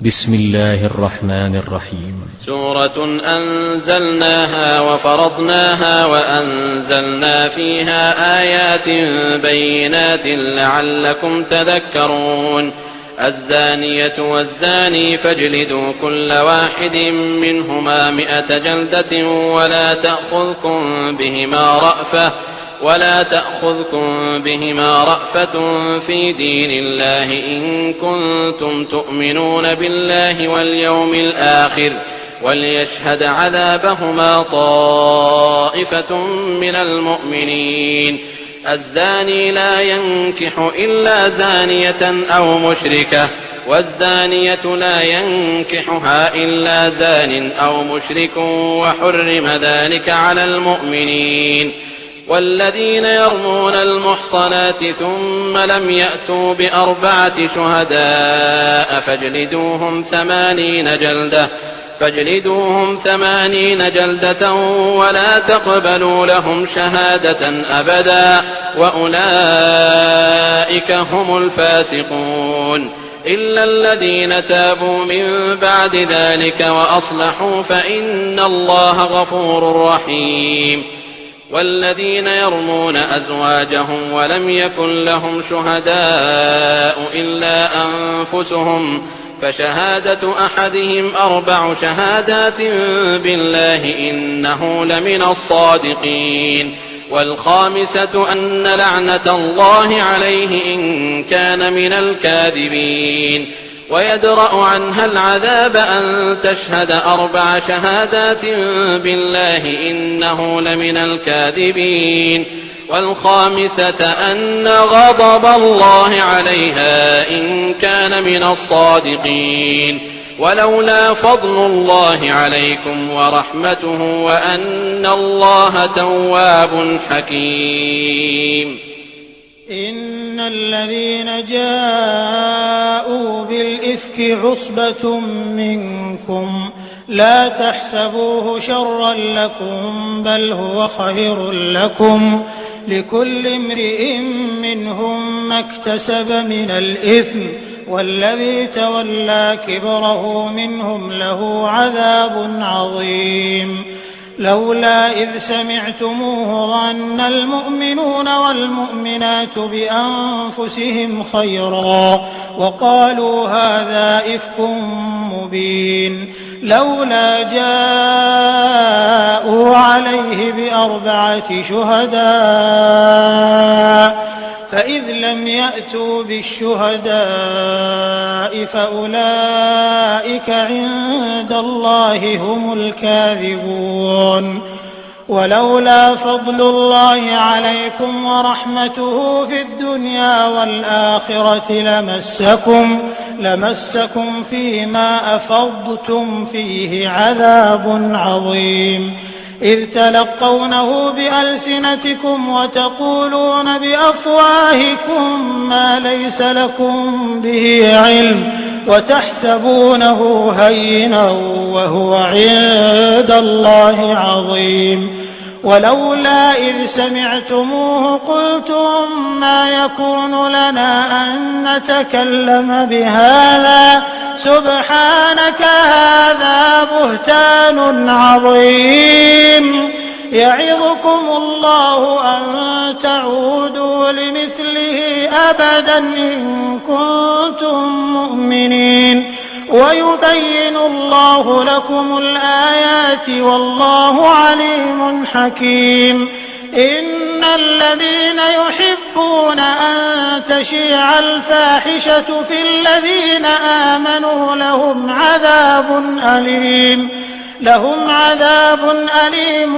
بسم الله الرحمن الرحيم. سورة أنزلناها وفرضناها وأنزلنا فيها آيات بينات لعلكم تذكرون. الزانية والزاني فاجلدوا كل واحد منهما 100 جلدة ولا تأخذكم بهما رأفة في دين الله إن كنتم تؤمنون بالله واليوم الآخر وليشهد عذابهما طائفة من المؤمنين. الزاني لا ينكح إلا زانية أو مشركة والزانية لا ينكحها إلا زان أو مشرك وحرم ذلك على المؤمنين. والذين يرمون المحصنات ثم لم يأتوا ب4 شهداء فاجلدوهم 80 جلدة ولا تقبلوا لهم شهادة أبدا وأولئك هم الفاسقون. إلا الذين تابوا من بعد ذلك وأصلحوا فإن الله غفور رحيم. والذين يرمون أزواجهم ولم يكن لهم شهداء إلا أنفسهم فشهادة أحدهم 4 شهادات بالله إنه لمن الصادقين. والخامسة أن لعنة الله عليه إن كان من الكاذبين. ويدرأ عنها العذاب أن تشهد 4 شهادات بالله إنه لمن الكاذبين. والخامسة أن غضب الله عليها إن كان من الصادقين. ولولا فضل الله عليكم ورحمته وأن الله تواب حكيم. إن الذين جاءوا بالإفك عصبة منكم لا تحسبوه شرا لكم بل هو خير لكم لكل امرئ منهم ما اكتسب من الإثم والذي تولى كبره منهم له عذاب عظيم. لولا إذ سمعتموه ظن المؤمنون والمؤمنات بأنفسهم خيرا وقالوا هذا إفك مبين. لولا جاءوا عليه ب4 شهداء فإذ لم يأتوا بالشهداء فأولئك عند الله هم الكاذبون. ولولا فضل الله عليكم ورحمته في الدنيا والآخرة لمسكم فيما أفضتم فيه عذاب عظيم. إذ تلقونه بألسنتكم وتقولون بأفواهكم ما ليس لكم به علم وتحسبونه هينا وهو عند الله عظيم. ولولا إذ سمعتموه قلتم ما يكون لنا أن نتكلم بهذا سبحانك هذا بهتان عظيم. يعظكم الله أن تعودوا لمثله أبدا إن كنتم مؤمنين ويبين الله لكم الآيات والله عليم حكيم. إن الذين يحبون أن تشيع الفاحشة في الذين آمنوا لهم عذاب أليم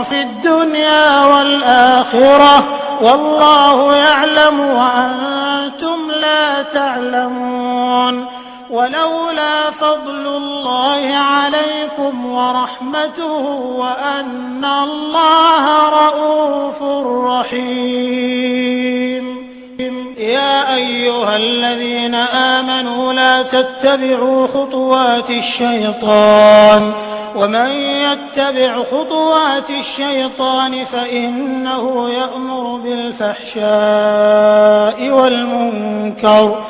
في الدنيا والآخرة والله يعلم وأنتم لا تعلمون. ولولا فضل الله عليكم ورحمته وأن الله رءوف رحيم. يا أيها الذين آمنوا لا تتبعوا خطوات الشيطان ومن يتبع خطوات الشيطان فإنه يأمر بالفحشاء والمنكر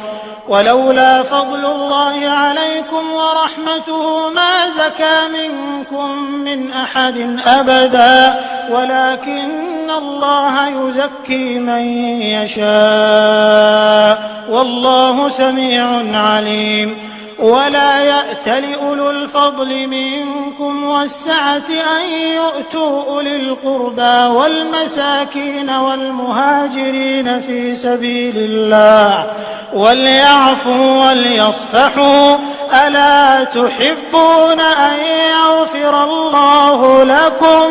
ولولا فضل الله عليكم ورحمته ما زكى منكم من أحد أبدا ولكن الله يزكي من يشاء والله سميع عليم ولا يأتل أولو الفضل منكم والسعة أن يؤتوا أولي القربى والمساكين والمهاجرين في سبيل الله وليعفوا وليصفحوا ألا تحبون أن يغفر الله لكم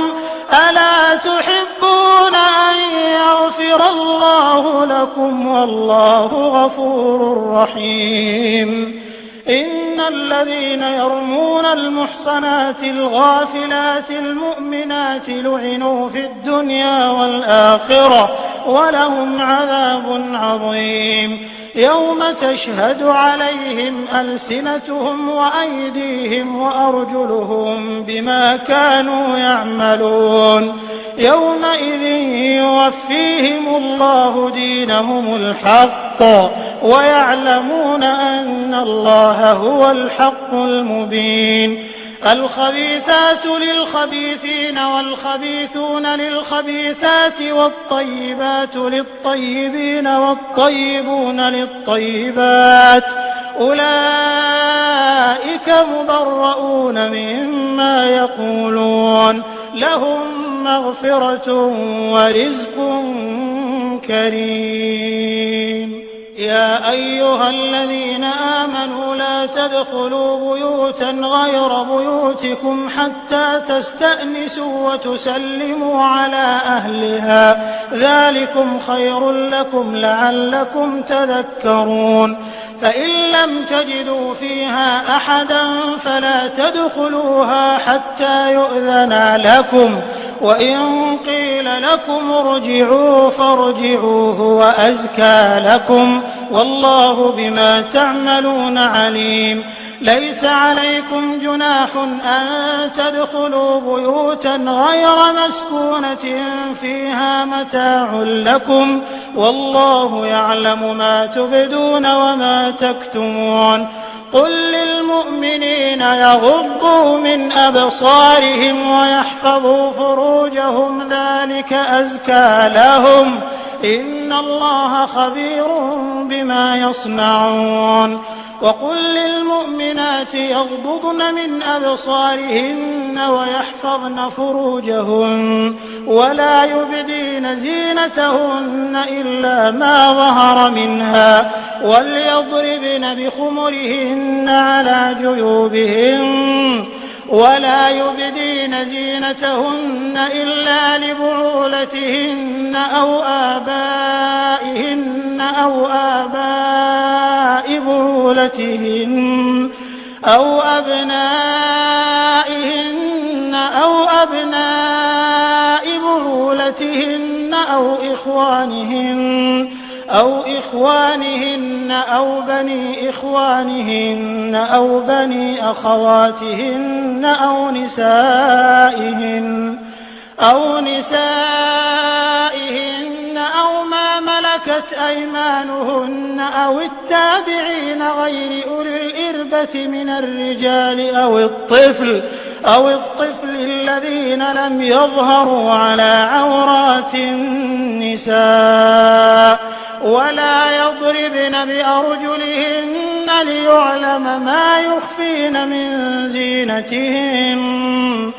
ألا تحبون أن يغفر الله لكم والله غفور رحيم إن الذين يرمون المحصنات الغافلات المؤمنات لعنوا في الدنيا والآخرة ولهم عذاب عظيم يوم تشهد عليهم ألسنتهم وأيديهم وأرجلهم بما كانوا يعملون يومئذ يوفيهم الله دينهم الحق ويعلمون أن الله هو الحق المبين الخبيثات للخبيثين والخبيثون للخبيثات والطيبات للطيبين والطيبون للطيبات أولئك مبرؤون مما يقولون لهم مغفرة ورزق كريم يا أيها الذين آمنوا لا تدخلوا بيوتا غير بيوتكم حتى تستأنسوا وتسلموا على أهلها ذلكم خير لكم لعلكم تذكرون فإن لم تجدوا فيها أحدا فلا تدخلوها حتى يؤذن لكم وإن قيل لكم ارجعوا فارجعوا هو أزكى لكم والله بما تعملون عليم ليس عليكم جناح أن تدخلوا بيوتا غير مسكونة فيها متاع لكم والله يعلم ما تبدون وما تكتمون قل للمؤمنين يغضوا من أبصارهم ويحفظوا فروجهم ذلك أزكى لهم إن الله خبير بما يصنعون وقل للمؤمنات يغضضن من أبصارهن ويحفظن فروجهن ولا يبدين زينتهن إلا ما ظهر منها وليضربن بخمرهن على جيوبهن ولا يبدين زينتهن إلا لبعولتهن أو آبائهن أو آباء بعولتهن أو أبنائهن أو أبناء بعولتهن أو إخوانهن أو بني إخوانهن أو بني أخواتهن أو نسائهن أو ما ملكت أيمانهن أو التابعين غير أولي الإربة من الرجال أو الطفل الذين لم يظهروا على عورات النساء ولا يضربن بأرجلهن ليعلم ما يخفين من زينتهن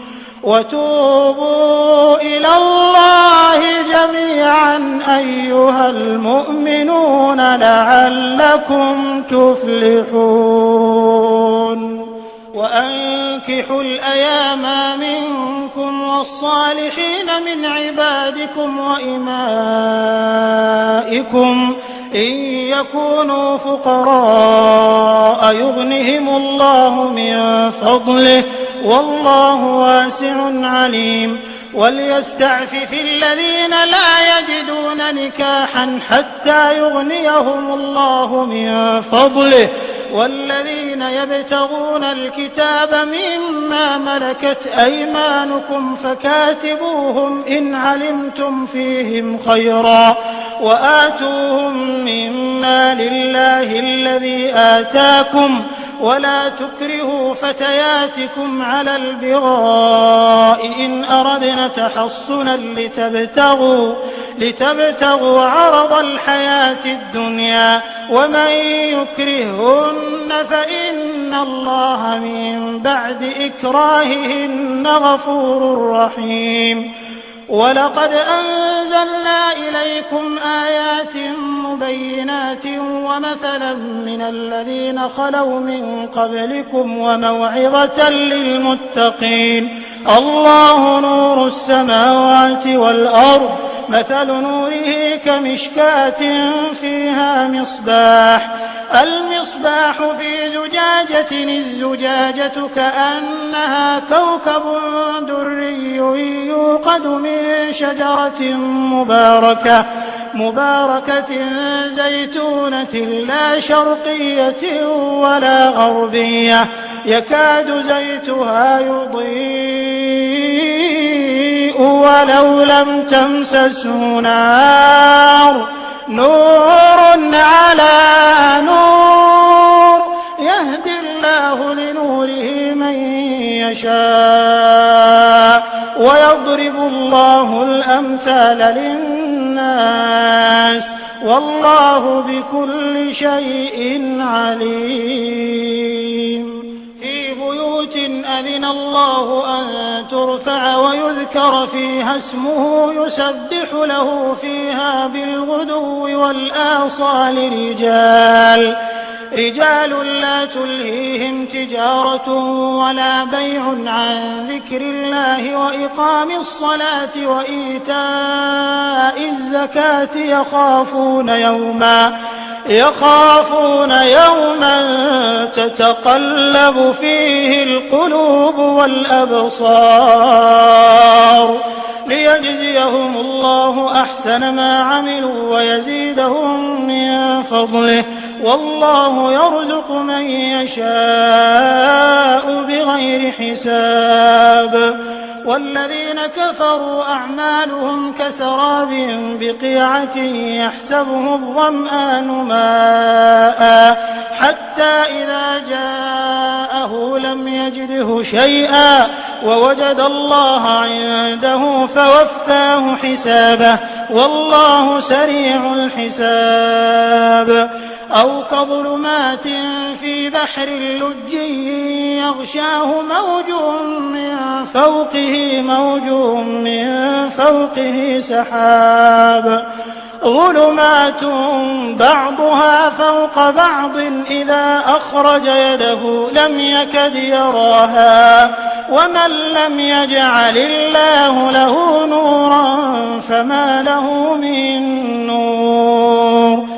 وتوبوا إلى الله جميعا أيها المؤمنون لعلكم تفلحون وأنكحوا الأيام منكم والصالحين من عبادكم وإمائكم إن يكونوا فقراء يغنهم الله من فضله والله واسع عليم وليستعفف الذين لا يجدون نكاحا حتى يغنيهم الله من فضله والذين يبتغون الكتاب مما ملكت أيمانكم فكاتبوهم إن علمتم فيهم خيرا وآتوهم مما المال الله الذي آتاكم ولا تكرهوا فتياتكم على البغاء إن أردنا تحصنا لتبتغوا عرض الحياة الدنيا ومن يكرههن فإن الله من بعد إكراههن غفور رحيم. ولقد أنزلنا إليكم آيات مبينات ومثلا من الذين خلوا من قبلكم وموعظة للمتقين. الله نور السماوات والأرض مثل نوره كمشكاة فيها مصباح المصباح في زجاجة الزجاجة كأنها كوكب دري يوقد من شجرة مباركة زيتونة لا شرقية ولا غربية يكاد زيتها يضيء ولو لم تمسسه نور على نور يهدي الله لنوره من يشاء ويضرب الله الأمثال للناس والله بكل شيء عليم. في بيوت أذن الله أن ترفع ويذكر فيها اسمه يسبح له فيها بالغدو والآصال رجال لا تلهيهم تجارة ولا بيع عن ذكر الله وإقام الصلاة وإيتاء الزكاة يخافون يوما تتقلب فيه القلوب والأبصار ليجزيهم الله أحسن ما عملوا ويزيدهم من فضله والله يرزق من يشاء بغير حساب. والذين كفروا أعمالهم كسراب بقيعة يحسبه الظمآن ماء حتى إذا جاءه لم يجده شيئا ووجد الله عنده فوفاه حسابه والله سريع الحساب. أو كظلمات في بحر لجي يغشاه موج من فوقه سحاب ظلمات بعضها فوق بعض إذا أخرج يده لم يكد يراها ومن لم يجعل الله له نورا فما له من نور.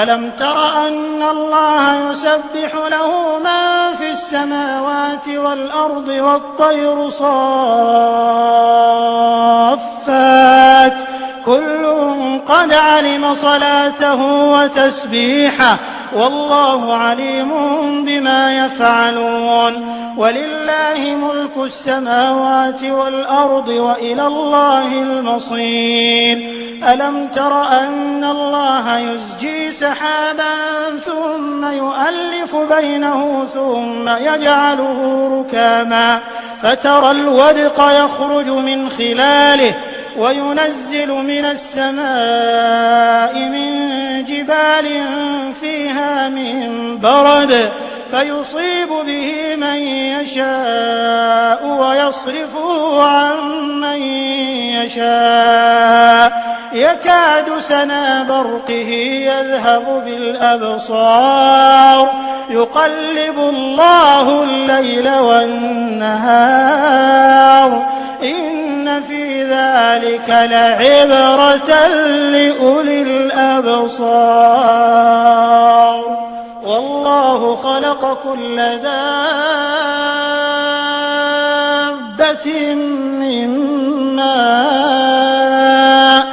ألم تر أن الله يسبح له من في السماوات والأرض والطير صافات كل قد علم صلاته وتسبيحه والله عليم بما يفعلون. ولله ملك السماوات والأرض وإلى الله المصير. ألم تر أن الله يزجي سحابا ثم يؤلف بينه ثم يجعله ركاما فترى الودق يخرج من خلاله وينزل من السماء من جبال فيها من برد فيصيب به من يشاء ويصرفه عن من يشاء يكاد سنا برقه يذهب بالأبصار يقلب الله الليل والنهار إن في ذلك لعبرة لأولي الأبصار. والله خلق كل دابة من ماء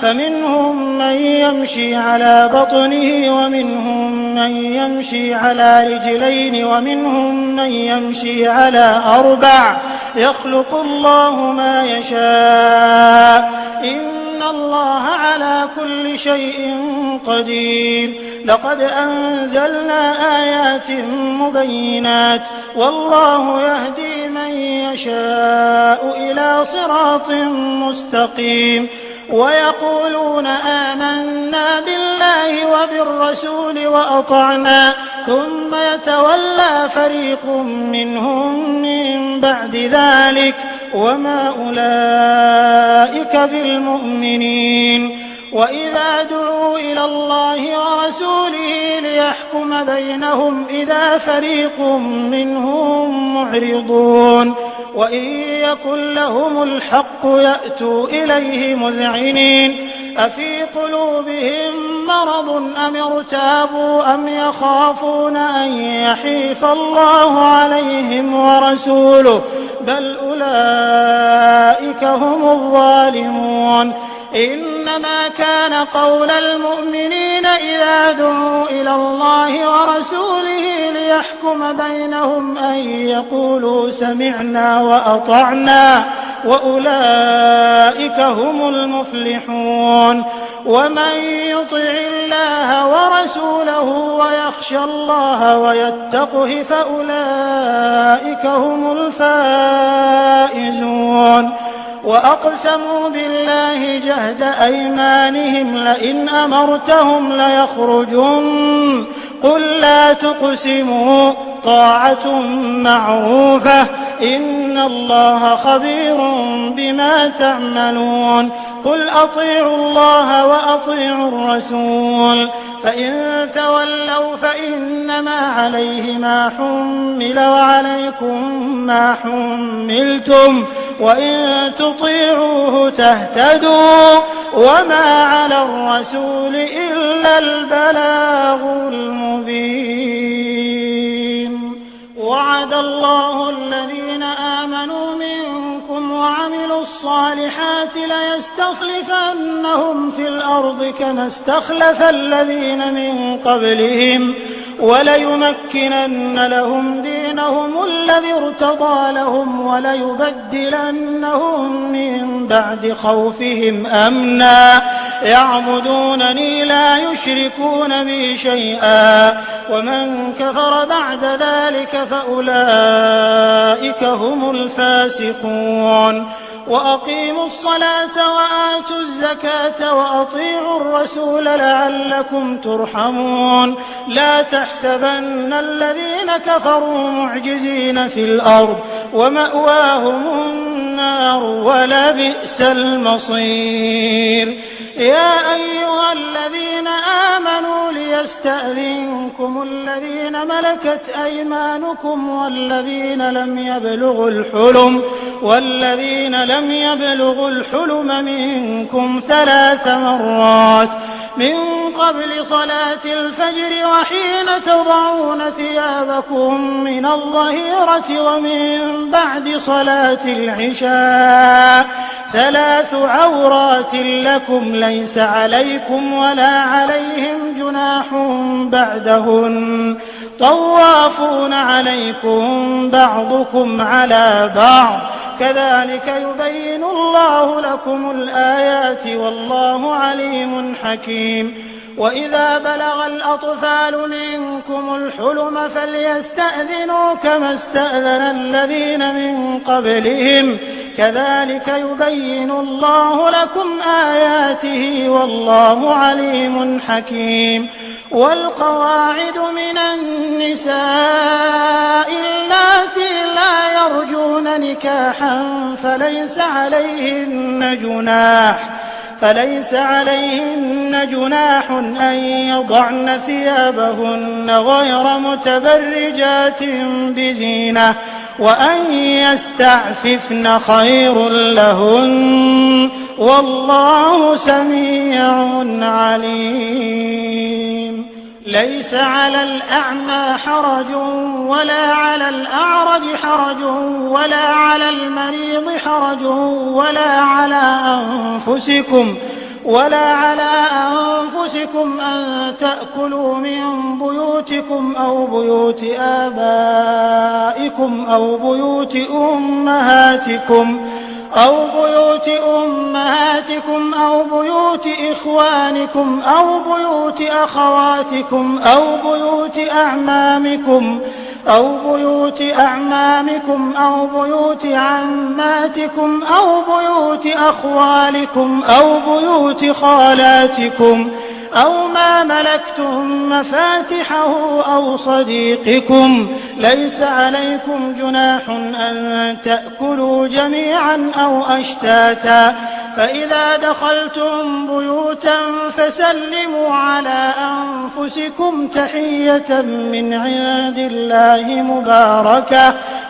فمنهم من يمشي على بطنه ومنهم من يمشي على رجلين ومنهم من يمشي على أربع يخلق الله ما يشاء إن الله على كل شيء قدير. لقد أنزلنا آيات مبينات والله يهدي من يشاء إلى صراط مستقيم. ويقولون آمنا بالله وبالرسول وأطعنا ثم يتولى فريق منهم من بعد ذلك وما أولئك بالمؤمنين. وإذا دعوا إلى الله ورسوله ليحكم بينهم إذا فريق منهم معرضون وإن يكن لهم الحق يأتوا إليه مذعنين. أفي قلوبهم مرض أم ارتابوا أم يخافون أن يحيف الله عليهم ورسوله بل أولئك هم الظالمون. إنما كان قول المؤمنين إذا دعوا إلى الله ورسوله ليحكم بينهم أن يقولوا سمعنا وأطعنا وأولئك هم المفلحون. ومن يطع الله ورسوله ويخشى الله ويتقه فأولئك هم الفائزون. وأقسموا بالله جهد أيمانهم لئن أمرتهم ليخرجن قل لا تقسموا طاعة معروفة إن الله خبير بما تعملون. قل أطيعوا الله وأطيعوا الرسول فإن تولوا فإنما عليه ما حمل وعليكم ما حملتم وإن تطيعوه تهتدوا وما على الرسول إلا البلاغ المبين. وعد الله الذين آمنوا منكم وعملوا الصالحات ليستخلفنهم في الأرض كما استخلف الذين من قبلهم وليمكنن لهم دينهم الذي ارتضى لهم وليبدلنهم من بعد خوفهم أمنا يعبدونني لا يشركون بي شيئا ومن كفر بعد ذلك فأولئك هم الفاسقون. وأقيموا الصلاة وآتوا الزكاة وأطيعوا الرسول لعلكم ترحمون. لا تحسبن الذين كفروا معجزين في الأرض ومأواهم النار ولبئس المصير. يا أيها الذين آمنوا ليستأذنكم الذين ملكت أيمانكم والذين لم يبلغوا الحلم منكم 3 مرات من قبل صلاة الفجر وحين تضعون ثيابكم من الظهيرة ومن بعد صلاة العشاء 3 عورات لكم ليس عليكم ولا عليهم جناح بعدهن طوافون عليكم بعضكم على بعض كذلك يبين الله لكم الآيات والله عليم حكيم. وإذا بلغ الأطفال منكم الحلم فليستأذنوا كما استأذن الذين من قبلهم كذلك يبين الله لكم آياته والله عليم حكيم. والقواعد من النساء اللاتي لا يرجون نكاحا فليس عليهن جناح أن يضعن ثيابهن غير متبرجات بزينة وأن يستعففن خير لهن والله سميع عليم. ليس على الأعمى حرج ولا على الأعرج حرج ولا على المريض حرج ولا على أنفسكم أن تأكلوا من بيوتكم أو بيوت آبائكم أو بيوت أمهاتكم أو بيوت أمهاتكم أو بيوت إخوانكم أو بيوت أخواتكم أو بيوت أعمامكم أو بيوت عماتكم أو بيوت أخوالكم أو بيوت خالاتكم أو ما ملكتم مفاتحه أو صديقكم. ليس عليكم جناح أن تأكلوا جميعا أو أشتاتا، فإذا دخلتم بيوتا فسلموا على أنفسكم تحية من عند الله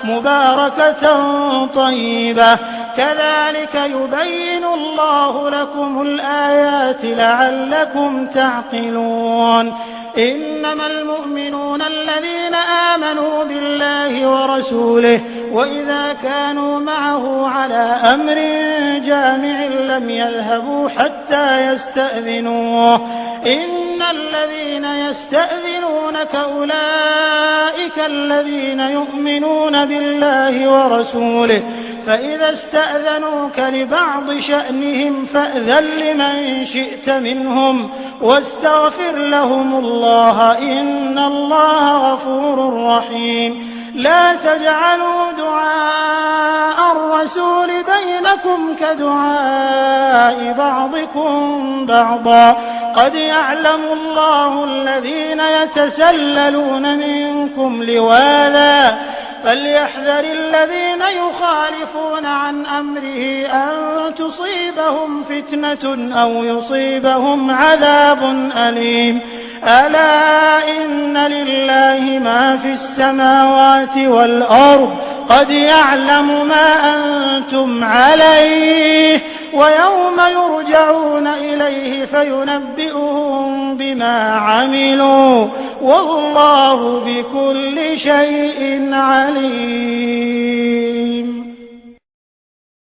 مباركة طيبة، كذلك يبين الله لكم الآيات لعلكم تعقلون. إنما المؤمنون الذين آمنوا بالله ورسوله وإذا كانوا معه على أمر جامع لم يذهبوا حتى يستأذنوه. إن الذين يستأذنونك أولئك الذين يؤمنون بالله ورسوله، فإذا استأذنوك لبعض شأنهم فأذن لمن شئت منهم واستغفر لهم الله، إن الله غفور رحيم. لا تجعلوا دعاء الرسول بينكم كدعاء بعضكم بعضا، قد يعلم الله الذين يتسللون منكم لواذا، فليحذر الذين يخالفون عن أمره أن تصيبهم فتنة أو يصيبهم عذاب أليم. ألا إن لله ما في السماوات والأرض، قد يعلم ما أنتم عليه، ويوم يرجعون إليه فينبئهم بما عملوا، والله بكل شيء عليم.